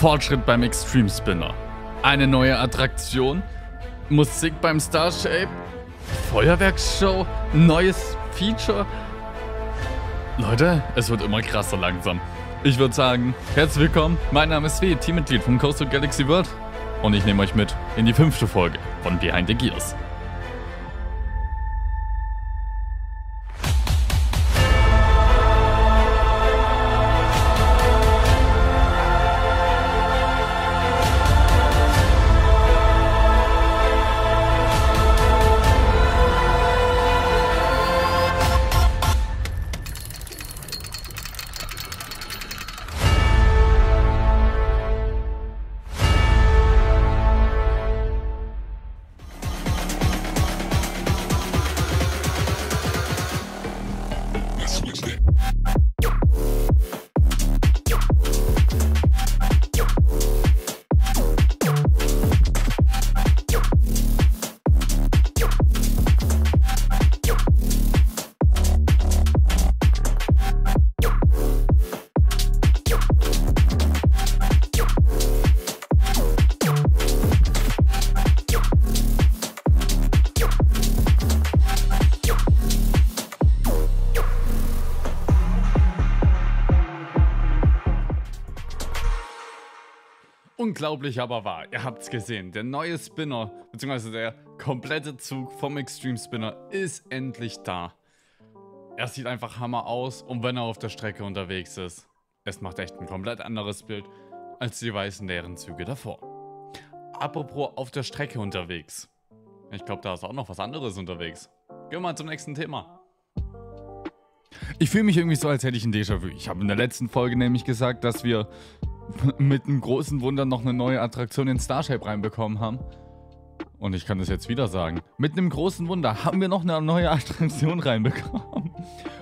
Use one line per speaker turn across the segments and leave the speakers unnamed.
Fortschritt beim Extreme Spinner. Eine neue Attraktion, Musik beim Starshape, Feuerwerksshow, neues Feature. Leute, es wird immer krasser langsam. Ich würde sagen, herzlich willkommen, mein Name ist Svi, Teammitglied von Coastal Galaxy World und ich nehme euch mit in die 5. Folge von Behind the Gears. Unglaublich aber wahr, ihr habt's gesehen, der neue Spinner, beziehungsweise der komplette Zug vom Extreme Spinner ist endlich da. Er sieht einfach Hammer aus und wenn er auf der Strecke unterwegs ist, es macht echt ein komplett anderes Bild als die weißen leeren Züge davor. Apropos auf der Strecke unterwegs, ich glaube da ist auch noch was anderes unterwegs. Gehen wir mal zum nächsten Thema. Ich fühle mich irgendwie so, als hätte ich ein Déjà-vu. Ich habe in der letzten Folge nämlich gesagt, dass wir mit einem großen Wunder noch eine neue Attraktion in Starshape reinbekommen haben. Und ich kann das jetzt wieder sagen. Mit einem großen Wunder haben wir noch eine neue Attraktion reinbekommen.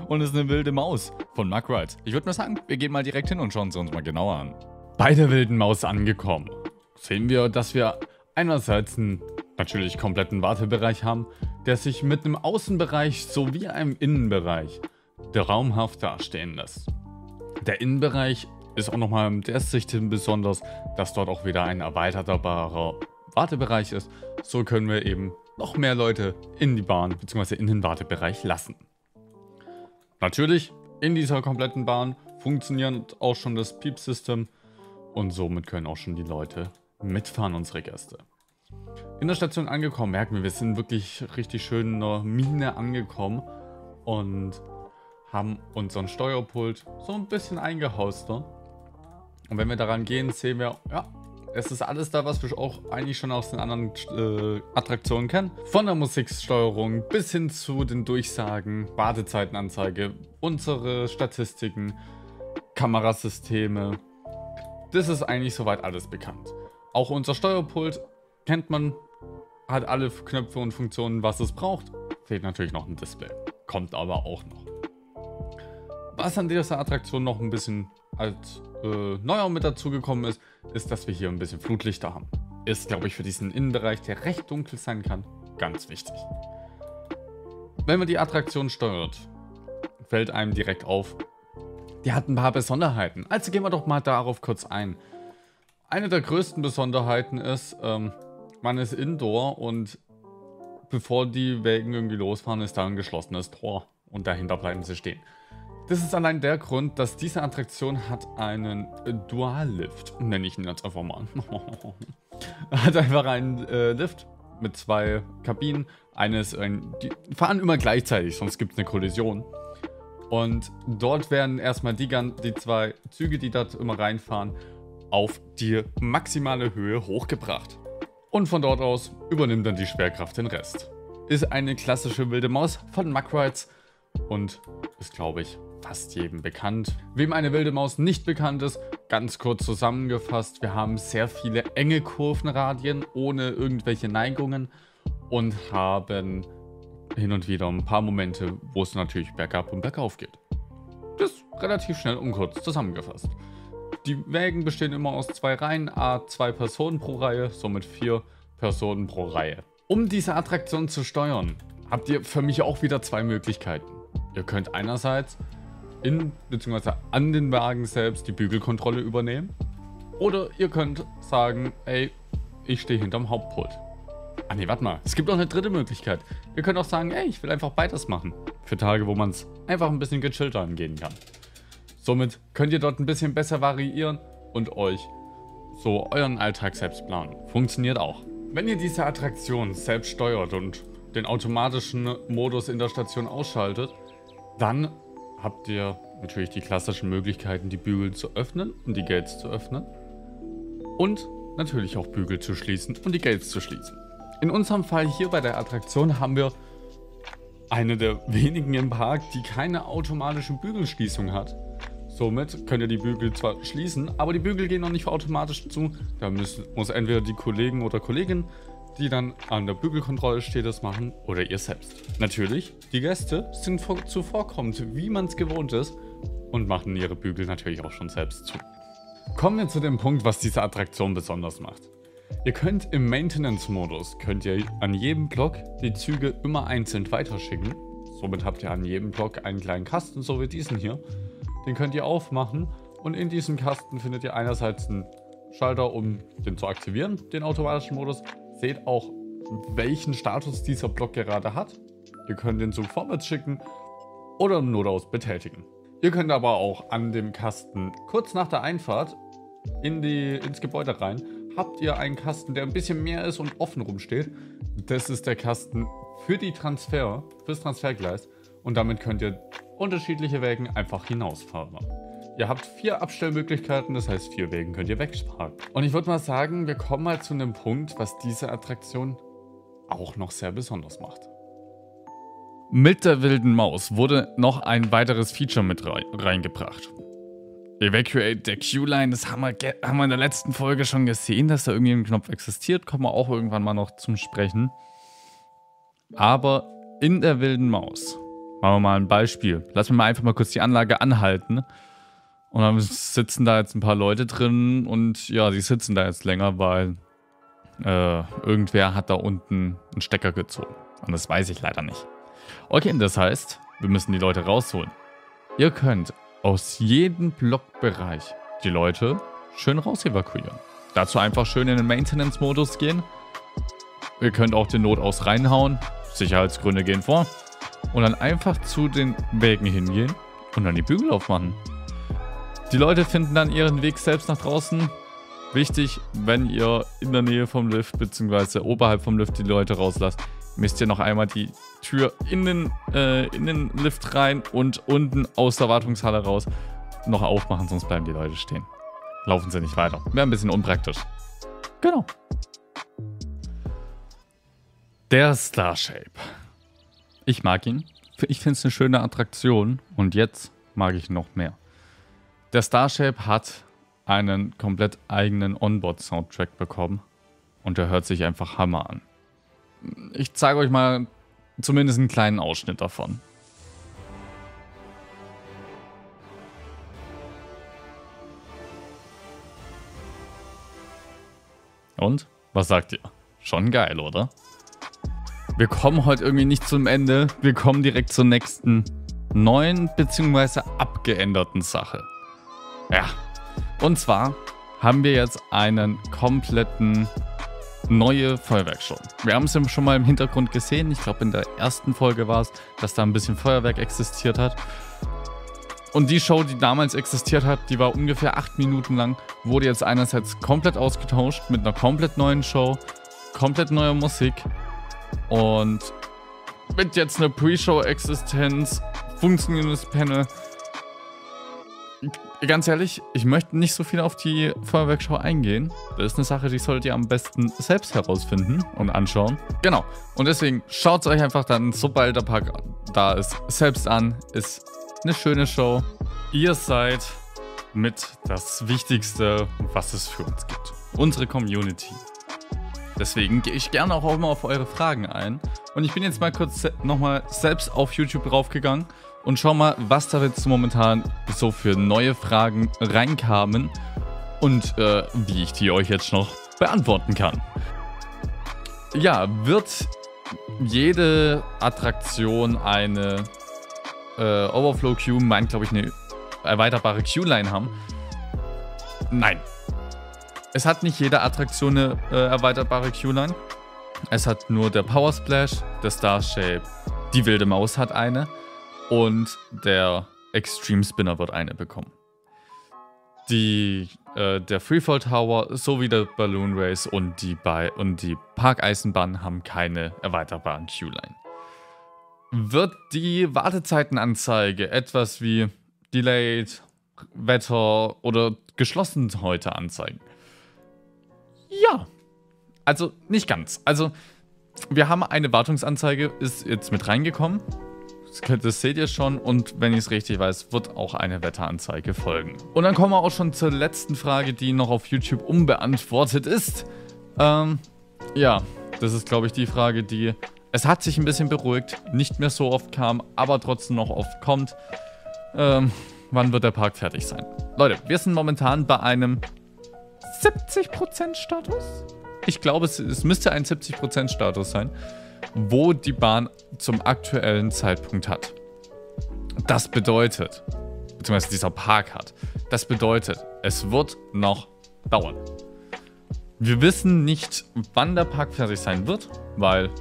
Und es ist eine wilde Maus von Mack Rides. Ich würde mal sagen, wir gehen mal direkt hin und schauen sie uns mal genauer an. Bei der wilden Maus angekommen, sehen wir, dass wir einerseits einen natürlich kompletten Wartebereich haben, der sich mit einem Außenbereich sowie einem Innenbereich traumhaft dastehen lässt. Der Innenbereich ist auch nochmal in der Sicht hin besonders, dass dort auch wieder ein erweiterbarer Wartebereich ist. So können wir eben noch mehr Leute in die Bahn bzw. in den Wartebereich lassen. Natürlich, in dieser kompletten Bahn funktioniert auch schon das Piep-System und somit können auch schon die Leute mitfahren, unsere Gäste. In der Station angekommen, merken wir sind wirklich richtig schön in der Mine angekommen und haben unseren Steuerpult so ein bisschen eingehauster. Und wenn wir daran gehen, sehen wir, ja, es ist alles da, was wir auch eigentlich schon aus den anderen Attraktionen kennen. Von der Musiksteuerung bis hin zu den Durchsagen, Wartezeitenanzeige, unsere Statistiken, Kamerasysteme. Das ist eigentlich soweit alles bekannt. Auch unser Steuerpult kennt man, hat alle Knöpfe und Funktionen, was es braucht. Fehlt natürlich noch ein Display. Kommt aber auch noch. Was an dieser Attraktion noch ein bisschen als neuer mit dazugekommen ist, ist, dass wir hier ein bisschen Flutlichter haben. Ist, glaube ich, für diesen Innenbereich, der recht dunkel sein kann, ganz wichtig. Wenn man die Attraktion steuert, fällt einem direkt auf, die hat ein paar Besonderheiten. Also gehen wir doch mal darauf kurz ein. Eine der größten Besonderheiten ist, man ist indoor und bevor die Wägen irgendwie losfahren, ist da ein geschlossenes Tor und dahinter bleiben sie stehen. Das ist allein der Grund, dass diese Attraktion hat einen Dual-Lift, nenne ich ihn jetzt einfach mal. Hat einfach einen Lift mit 2 Kabinen. Die fahren immer gleichzeitig, sonst gibt es eine Kollision. Und dort werden erstmal die 2 Züge, die dort immer reinfahren, auf die maximale Höhe hochgebracht. Und von dort aus übernimmt dann die Schwerkraft den Rest. Ist eine klassische wilde Maus von Mack Rides und ist, glaube ich, fast jedem bekannt. Wem eine wilde Maus nicht bekannt ist, ganz kurz zusammengefasst, wir haben sehr viele enge Kurvenradien ohne irgendwelche Neigungen und haben hin und wieder ein paar Momente, wo es natürlich bergab und bergauf geht. Das ist relativ schnell und kurz zusammengefasst. Die Wägen bestehen immer aus 2 Reihen, a 2 Personen pro Reihe, somit 4 Personen pro Reihe. Um diese Attraktion zu steuern, habt ihr für mich auch wieder 2 Möglichkeiten. Ihr könnt einerseits in bzw. an den Wagen selbst die Bügelkontrolle übernehmen. Oder ihr könnt sagen, ey, ich stehe hinterm Hauptpult. Ah ne, warte mal. Es gibt auch eine dritte Möglichkeit. Ihr könnt auch sagen, ey, ich will einfach beides machen. Für Tage, wo man es einfach ein bisschen gechillter angehen kann. Somit könnt ihr dort ein bisschen besser variieren und euch so euren Alltag selbst planen. Funktioniert auch. Wenn ihr diese Attraktion selbst steuert und den automatischen Modus in der Station ausschaltet, dann habt ihr natürlich die klassischen Möglichkeiten, die Bügel zu öffnen und die Gates zu öffnen. Und natürlich auch Bügel zu schließen und die Gates zu schließen. In unserem Fall hier bei der Attraktion haben wir eine der wenigen im Park, die keine automatische Bügelschließung hat. Somit könnt ihr die Bügel zwar schließen, aber die Bügel gehen noch nicht automatisch zu. Da muss entweder die Kollegen oder Kollegin, die dann an der Bügelkontrolle steht, das machen, oder ihr selbst. Natürlich, die Gäste sind zuvorkommend, wie man es gewohnt ist, und machen ihre Bügel natürlich auch schon selbst zu. Kommen wir zu dem Punkt, was diese Attraktion besonders macht. Ihr könnt im Maintenance-Modus, an jedem Block die Züge immer einzeln weiterschicken. Somit habt ihr an jedem Block einen kleinen Kasten, so wie diesen hier. Den könnt ihr aufmachen und in diesem Kasten findet ihr einerseits einen Schalter, um den zu aktivieren, den automatischen Modus. Seht auch, welchen Status dieser Block gerade hat. Ihr könnt den Zug vorwärts schicken oder im Notaus betätigen. Ihr könnt aber auch an dem Kasten kurz nach der Einfahrt ins Gebäude rein, habt ihr einen Kasten, der ein bisschen mehr ist und offen rumsteht. Das ist der Kasten fürs Transfergleis, und damit könnt ihr unterschiedliche Wägen einfach hinausfahren. Ihr habt 4 Abstellmöglichkeiten, das heißt 4 Wägen könnt ihr wegsparen. Und ich würde mal sagen, wir kommen mal zu einem Punkt, was diese Attraktion auch noch sehr besonders macht. Mit der wilden Maus wurde noch ein weiteres Feature mit reingebracht. Evacuate der Q-Line, das haben wir in der letzten Folge schon gesehen, dass da irgendwie ein Knopf existiert, kommen wir auch irgendwann mal noch zum Sprechen. Aber in der wilden Maus, machen wir mal ein Beispiel, lassen wir mal einfach mal kurz die Anlage anhalten und dann sitzen da jetzt ein paar Leute drin und ja, die sitzen da jetzt länger, weil irgendwer hat da unten einen Stecker gezogen und das weiß ich leider nicht. Okay, das heißt, wir müssen die Leute rausholen. Ihr könnt aus jedem Blockbereich die Leute schön raus evakuieren. Dazu einfach schön in den Maintenance-Modus gehen. Ihr könnt auch den Notaus reinhauen. Sicherheitsgründe gehen vor. Und dann einfach zu den Wägen hingehen und dann die Bügel aufmachen. Die Leute finden dann ihren Weg selbst nach draußen. Wichtig, wenn ihr in der Nähe vom Lift bzw. oberhalb vom Lift die Leute rauslasst, müsst ihr noch einmal die Tür in den Lift rein und unten aus der Wartungshalle raus noch aufmachen, sonst bleiben die Leute stehen. Laufen sie nicht weiter. Wäre ein bisschen unpraktisch. Genau. Der Starshape. Ich mag ihn. Ich finde es eine schöne Attraktion und jetzt mag ich noch mehr. Der Starshape hat einen komplett eigenen Onboard-Soundtrack bekommen und der hört sich einfach Hammer an. Ich zeige euch mal zumindest einen kleinen Ausschnitt davon. Und? Was sagt ihr? Schon geil, oder? Wir kommen heute irgendwie nicht zum Ende. Wir kommen direkt zur nächsten neuen bzw. abgeänderten Sache. Ja. Und zwar haben wir jetzt einen kompletten neue Feuerwerksshow. Wir haben es ja schon mal im Hintergrund gesehen. Ich glaube, in der ersten Folge war es, dass da ein bisschen Feuerwerk existiert hat. Und die Show, die damals existiert hat, die war ungefähr 8 Minuten lang, wurde jetzt einerseits komplett ausgetauscht mit einer komplett neuen Show, komplett neuer Musik und mit jetzt einer Pre-Show-Existenz, funktionierendes Panel. Ganz ehrlich, ich möchte nicht so viel auf die Feuerwerksshow eingehen. Das ist eine Sache, die solltet ihr am besten selbst herausfinden und anschauen. Genau. Und deswegen schaut es euch einfach dann, sobald der Park da ist, selbst an. Ist eine schöne Show. Ihr seid mit das Wichtigste, was es für uns gibt. Unsere Community. Deswegen gehe ich gerne auch immer auf eure Fragen ein. Und ich bin jetzt mal kurz nochmal selbst auf YouTube draufgegangen und schau mal, was da jetzt momentan so für neue Fragen reinkamen und wie ich die euch jetzt noch beantworten kann. Ja, wird jede Attraktion eine Overflow Queue, meint glaube ich eine erweiterbare Queue-Line haben? Nein. Es hat nicht jede Attraktion eine erweiterbare Q-Line. Es hat nur der Power Splash, der Star Shape, die wilde Maus hat eine und der Extreme Spinner wird eine bekommen. Der Freefall Tower sowie der Balloon Race und die Parkeisenbahn haben keine erweiterbaren Q-Line. Wird die Wartezeitenanzeige etwas wie Delayed, Wetter oder geschlossen heute anzeigen? Ja, also nicht ganz. Also wir haben eine Wartungsanzeige, ist jetzt mit reingekommen. Das seht ihr schon und wenn ich es richtig weiß, wird auch eine Wetteranzeige folgen. Und dann kommen wir auch schon zur letzten Frage, die noch auf YouTube unbeantwortet ist. Ja, das ist glaube ich die Frage, die... Es hat sich ein bisschen beruhigt, nicht mehr so oft kam, aber trotzdem noch oft kommt. Wann wird der Park fertig sein? Leute, wir sind momentan bei einem 70% Status. Ich glaube, es müsste ein 70% Status sein, wo die Bahn zum aktuellen Zeitpunkt hat. Das bedeutet, beziehungsweise dieser Park hat, das bedeutet, es wird noch dauern. Wir wissen nicht, wann der Park fertig sein wird, weil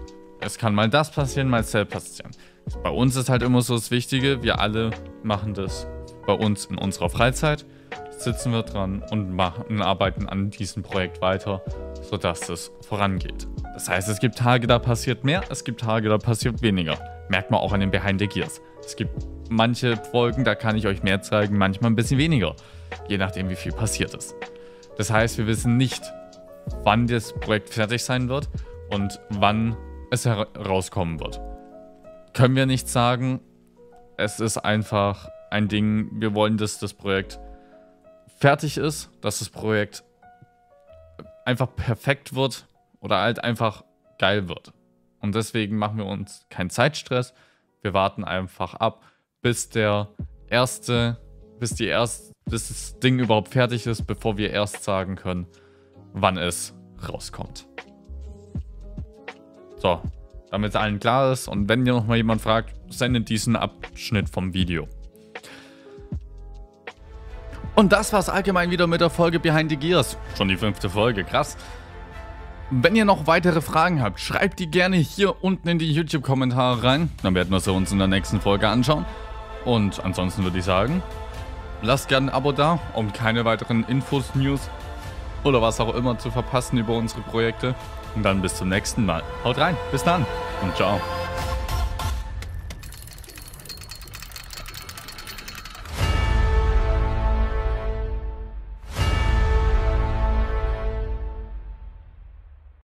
es kann mal das passieren, mal das passieren. Bei uns ist halt immer so das Wichtige, wir alle machen das bei uns in unserer Freizeit, sitzen wir dran und arbeiten an diesem Projekt weiter, sodass es vorangeht. Das heißt, es gibt Tage, da passiert mehr, es gibt Tage, da passiert weniger. Merkt man auch an den Behind the Gears. Es gibt manche Folgen, da kann ich euch mehr zeigen, manchmal ein bisschen weniger. Je nachdem, wie viel passiert ist. Das heißt, wir wissen nicht, wann das Projekt fertig sein wird und wann es herauskommen wird. Können wir nicht sagen. Es ist einfach ein Ding, wir wollen, dass das Projekt fertig ist, dass das Projekt einfach perfekt wird oder halt einfach geil wird. Und deswegen machen wir uns keinen Zeitstress. Wir warten einfach ab, bis das Ding überhaupt fertig ist, bevor wir erst sagen können, wann es rauskommt. So, damit allen klar ist und wenn ihr noch mal jemand fragt, sendet diesen Abschnitt vom Video. Und das war's allgemein wieder mit der Folge Behind the Gears. Schon die 5. Folge, krass. Wenn ihr noch weitere Fragen habt, schreibt die gerne hier unten in die YouTube-Kommentare rein. Dann werden wir sie uns in der nächsten Folge anschauen. Und ansonsten würde ich sagen, lasst gerne ein Abo da, um keine weiteren Infos, News oder was auch immer zu verpassen über unsere Projekte. Und dann bis zum nächsten Mal. Haut rein, bis dann und ciao.